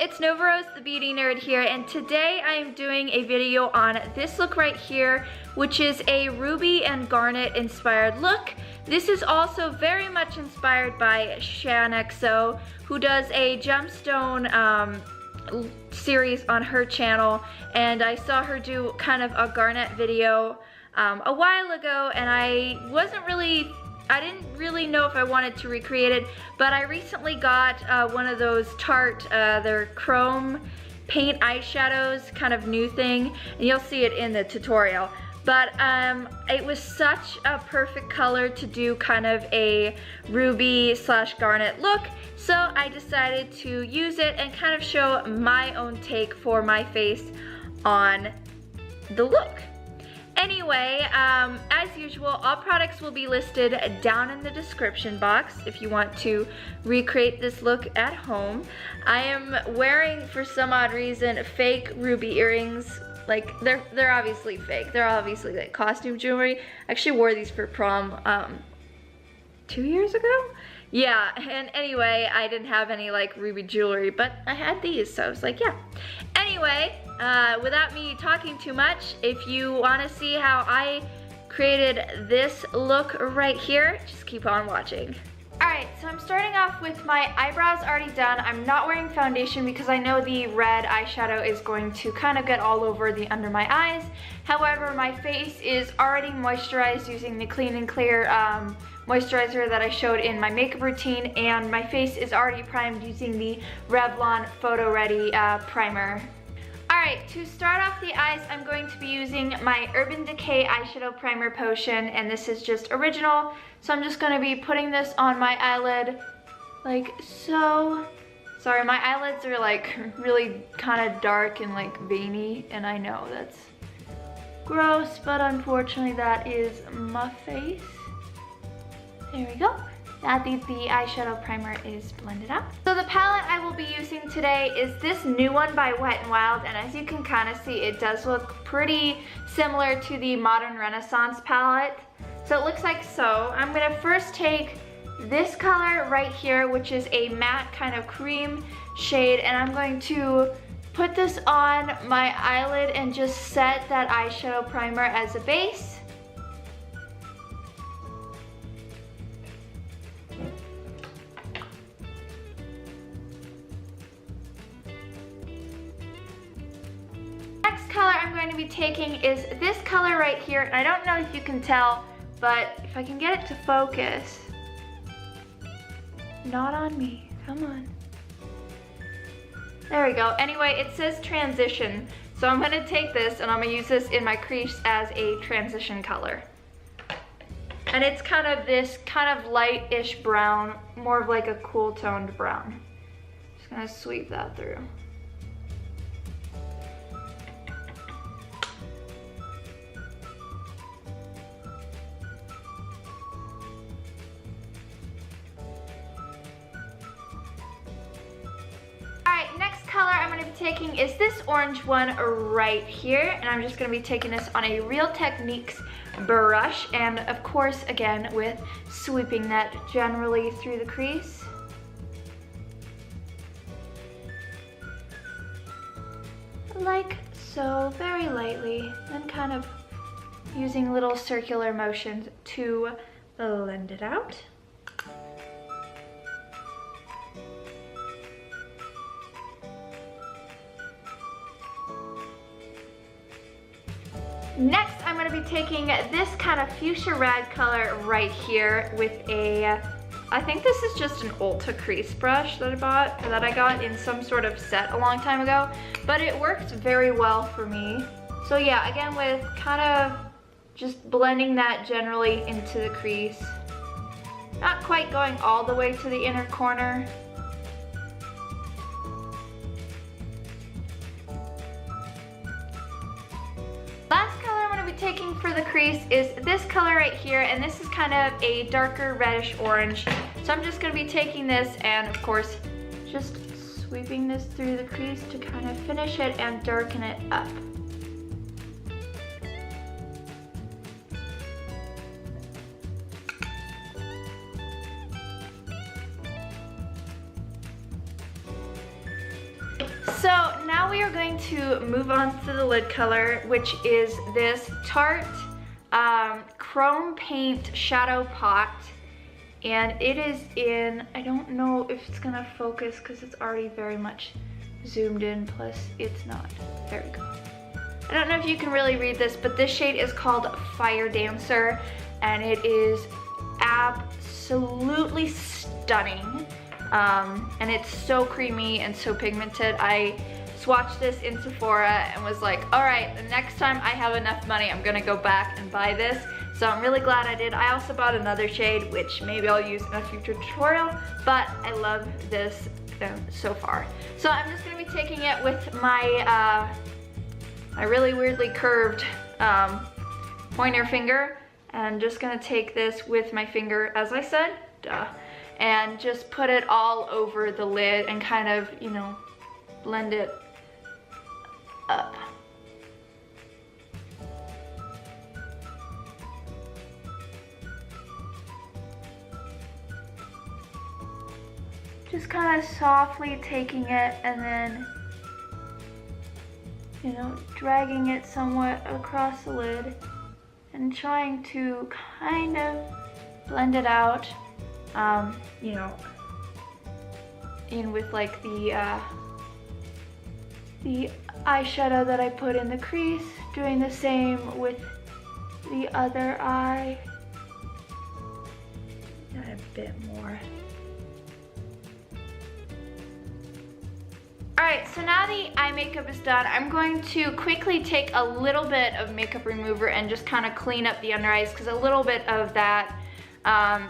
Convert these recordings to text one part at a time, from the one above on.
it's Novarose the Beauty Nerd here, and today I am doing a video on this look right here, which is a ruby and garnet inspired look. This is also very much inspired by Shannxo, who does a gemstone series on her channel, and I saw her do kind of a garnet video a while ago, and I didn't really know if I wanted to recreate it, but I recently got one of those Tarte, their chrome paint eyeshadows, kind of new thing, and you'll see it in the tutorial. But it was such a perfect color to do kind of a ruby slash garnet look, so I decided to use it and kind of show my own take for my face on the look. Anyway, as usual, all products will be listed down in the description box if you want to recreate this look at home. I am wearing, for some odd reason, fake ruby earrings. Like, they're obviously fake. They're obviously like costume jewelry. I actually wore these for prom 2 years ago? Yeah, and anyway, I didn't have any like ruby jewelry, but I had these, so I was like, yeah. Anyway, without me talking too much, if you want to see how I created this look right here, just keep on watching. Alright, so I'm starting off with my eyebrows already done. I'm not wearing foundation because I know the red eyeshadow is going to kind of get all over the under my eyes. However, my face is already moisturized using the Clean and Clear moisturizer that I showed in my makeup routine, and my face is already primed using the Revlon Photoready primer. Alright, to start off the eyes, I'm going to be using my Urban Decay eyeshadow primer potion, and this is just original. So I'm just going to be putting this on my eyelid like so. Sorry, my eyelids are like really kind of dark and like veiny, and I know that's gross, but unfortunately that is my face. There we go. Now the eyeshadow primer is blended out. So the palette I will be using today is this new one by Wet n Wild, and as you can kind of see, it does look pretty similar to the Modern Renaissance palette. So it looks like so. I'm gonna first take this color right here, which is a matte kind of cream shade, and I'm going to put this on my eyelid and just set that eyeshadow primer as a base. Color I'm going to be taking is this color right here, and I don't know if you can tell, but if I can get it to focus. Not on me, come on. There we go. Anyway, it says transition, so I'm going to take this and I'm going to use this in my crease as a transition color. And it's kind of this kind of light-ish brown, more of like a cool toned brown. Just going to sweep that through. Next color I'm going to be taking is this orange one right here, and I'm just going to be taking this on a Real Techniques brush, and of course again with sweeping that generally through the crease. Like so, very lightly, and kind of using little circular motions to blend it out. Next, I'm going to be taking this kind of fuchsia red color right here with a, I think this is just an Ulta crease brush that I got in some sort of set a long time ago, but it works very well for me. So yeah, again with kind of just blending that generally into the crease. Not quite going all the way to the inner corner. Taking for the crease is this color right here, and this is kind of a darker reddish orange. So I'm just going to be taking this and of course just sweeping this through the crease to kind of finish it and darken it up. now we are going to move on to the lid color, which is this Tarte Chrome Paint Shadow Pot. And it is in, I don't know if it's gonna focus because it's already very much zoomed in, plus it's not. There we go. I don't know if you can really read this, but this shade is called Fire Dancer, and it is absolutely stunning. And it's so creamy and so pigmented. I swatched this in Sephora and was like, all right, the next time I have enough money, I'm gonna go back and buy this. So I'm really glad I did. I also bought another shade, which maybe I'll use in a future tutorial, but I love this so far. So I'm just gonna be taking it with my, my really weirdly curved pointer finger, and just gonna take this with my finger, as I said, and just put it all over the lid and kind of, you know, blend it up. Just kind of softly taking it and then, you know, dragging it somewhat across the lid and trying to kind of blend it out, you know, in with like the eyeshadow that I put in the crease, doing the same with the other eye. And a bit more. Alright, so now the eye makeup is done, I'm going to quickly take a little bit of makeup remover and just kind of clean up the under eyes, because a little bit of that,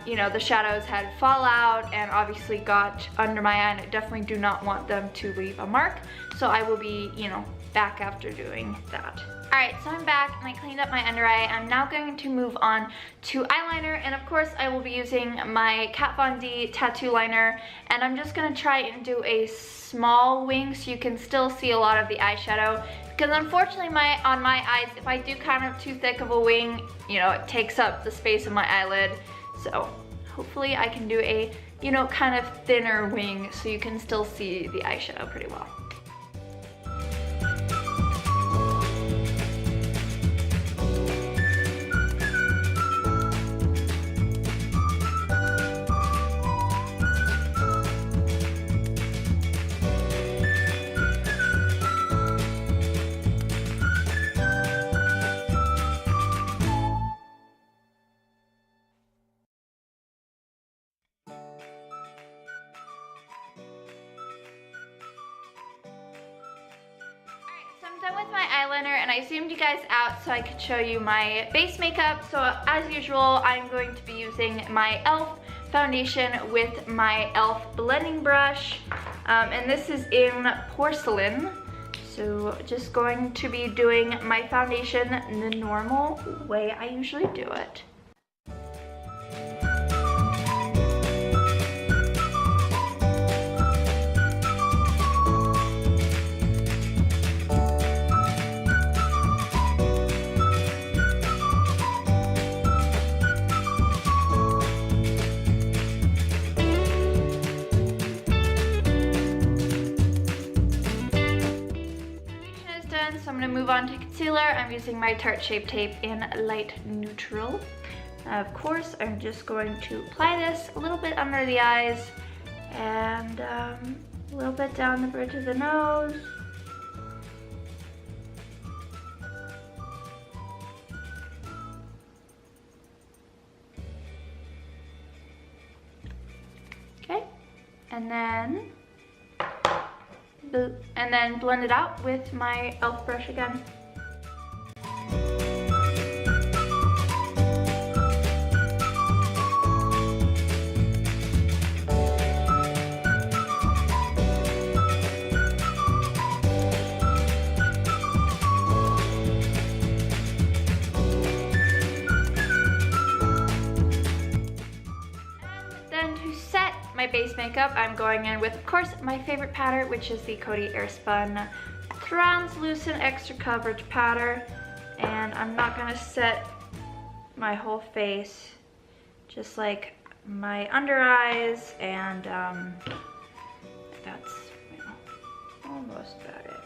you know, the shadows had fallout and obviously got under my eye, and I definitely do not want them to leave a mark. So I will be, you know, back after doing that. Alright, so I'm back and I cleaned up my under eye. I'm now going to move on to eyeliner, and of course I will be using my Kat Von D tattoo liner, and I'm just going to try and do a small wing so you can still see a lot of the eyeshadow, because unfortunately on my eyes, if I do kind of too thick of a wing, you know, it takes up the space of my eyelid. So hopefully I can do a, you know, kind of thinner wing so you can still see the eyeshadow pretty well. I'm done with my eyeliner, and I zoomed you guys out so I could show you my base makeup. So as usual, I'm going to be using my e.l.f. foundation with my e.l.f. blending brush, and this is in Porcelain. So just going to be doing my foundation the normal way I usually do it. So I'm going to move on to concealer. I'm using my Tarte Shape Tape in Light Neutral. Of course, I'm just going to apply this a little bit under the eyes and a little bit down the bridge of the nose. Okay, and then blend it out with my e.l.f. brush again. My base makeup, I'm going in with, of course, my favorite powder, which is the Coty Airspun Translucent Extra Coverage Powder. And I'm not gonna set my whole face, just like my under eyes, and that's, you know, almost about it.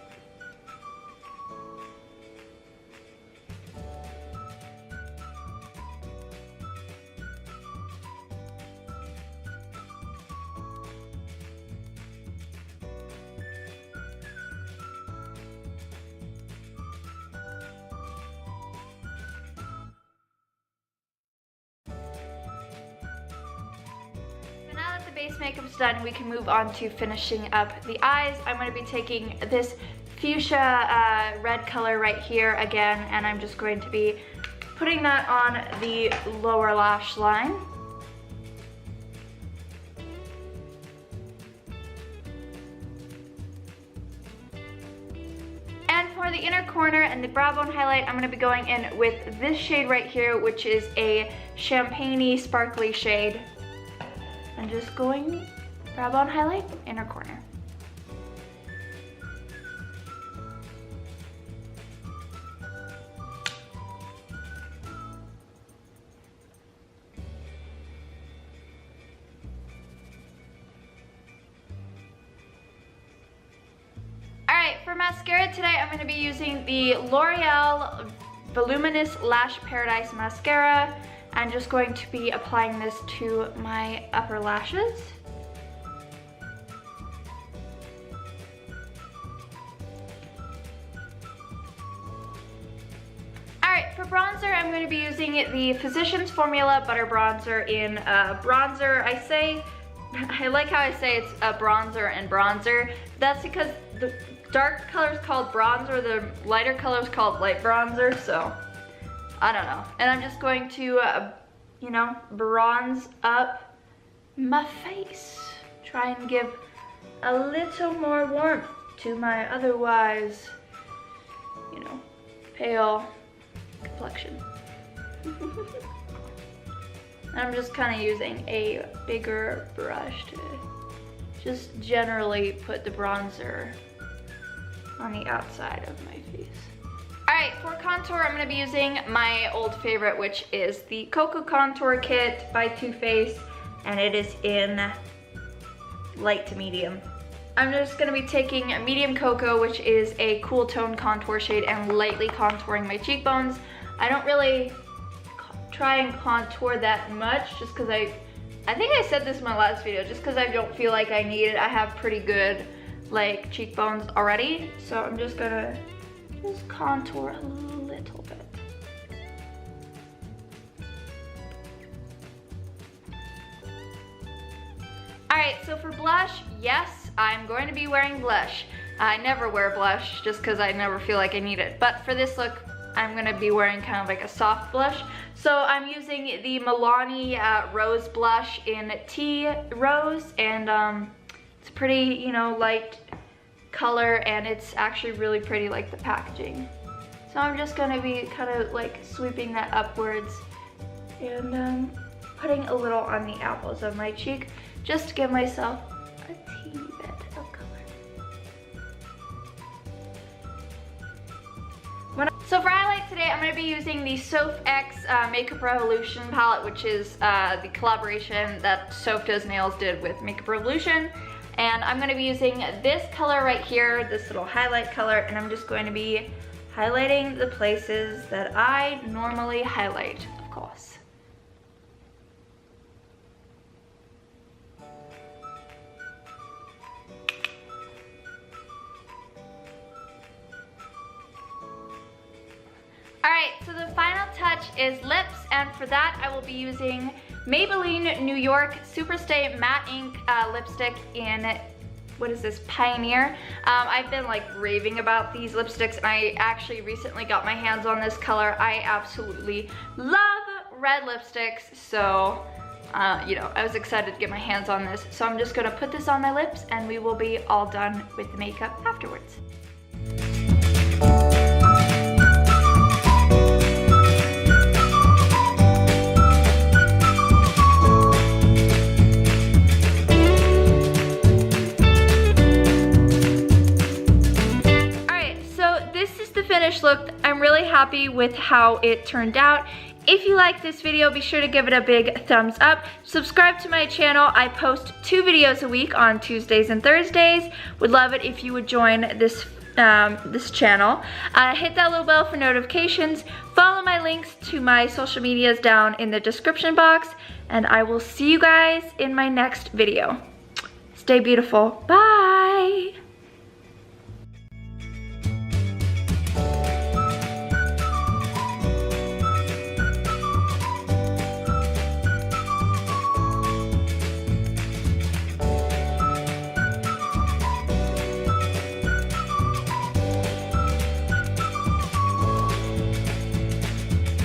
face makeup's done, we can move on to finishing up the eyes. I'm going to be taking this fuchsia red color right here again, and I'm just going to be putting that on the lower lash line. And for the inner corner and the brow bone highlight, I'm going to be going in with this shade right here, which is a champagne-y, sparkly shade. And just going brow bone highlight, inner corner. Alright, for mascara today, I'm going to be using the L'Oreal Voluminous Lash Paradise Mascara. I'm just going to be applying this to my upper lashes. Alright, for bronzer, I'm going to be using the Physicians Formula Butter Bronzer in bronzer. I like how I say it's a bronzer and bronzer. That's because the dark color is called bronzer, the lighter color is called light bronzer, so I don't know. And I'm just going to, you know, bronze up my face. Try and give a little more warmth to my otherwise, you know, pale complexion. I'm just kind of using a bigger brush to just generally put the bronzer on the outside of my face. Alright, for contour, I'm going to be using my old favorite, which is the Cocoa Contour Kit by Too Faced, and it is in light to medium. I'm just going to be taking Medium Cocoa, which is a cool tone contour shade, and lightly contouring my cheekbones. I don't really try and contour that much, just because I think I said this in my last video, just because I don't feel like I need it. I have pretty good like cheekbones already, so I'm just gonna contour a little bit. Alright, so for blush, yes, I'm going to be wearing blush. I never wear blush just because I never feel like I need it, but for this look I'm gonna be wearing kind of like a soft blush. So I'm using the Milani Rose blush in Tea Rose, and it's pretty, you know, light color, and it's actually really pretty, like the packaging. So I'm just gonna be kind of like sweeping that upwards and putting a little on the apples of my cheek just to give myself a teeny bit of color. So for highlight today, I'm going to be using the Soph X Makeup Revolution palette, which is the collaboration that Soph Does Nails did with Makeup Revolution. And I'm going to be using this color right here, this little highlight color, and I'm just going to be highlighting the places that I normally highlight, of course. Alright, so the final touch is lips, and for that I will be using Maybelline New York SuperStay Matte Ink lipstick in, what is this, Pioneer. I've been like raving about these lipsticks, and I actually recently got my hands on this color. I absolutely love red lipsticks, so you know, I was excited to get my hands on this. So I'm just gonna put this on my lips and we will be all done with the makeup afterwards. Look, I'm really happy with how it turned out. If you like this video, be sure to give it a big thumbs up. Subscribe to my channel. I post 2 videos a week on Tuesdays and Thursdays. Would love it if you would join this this channel. Hit that little bell for notifications. Follow my links to my social medias down in the description box, and I will see you guys in my next video. Stay beautiful. Bye!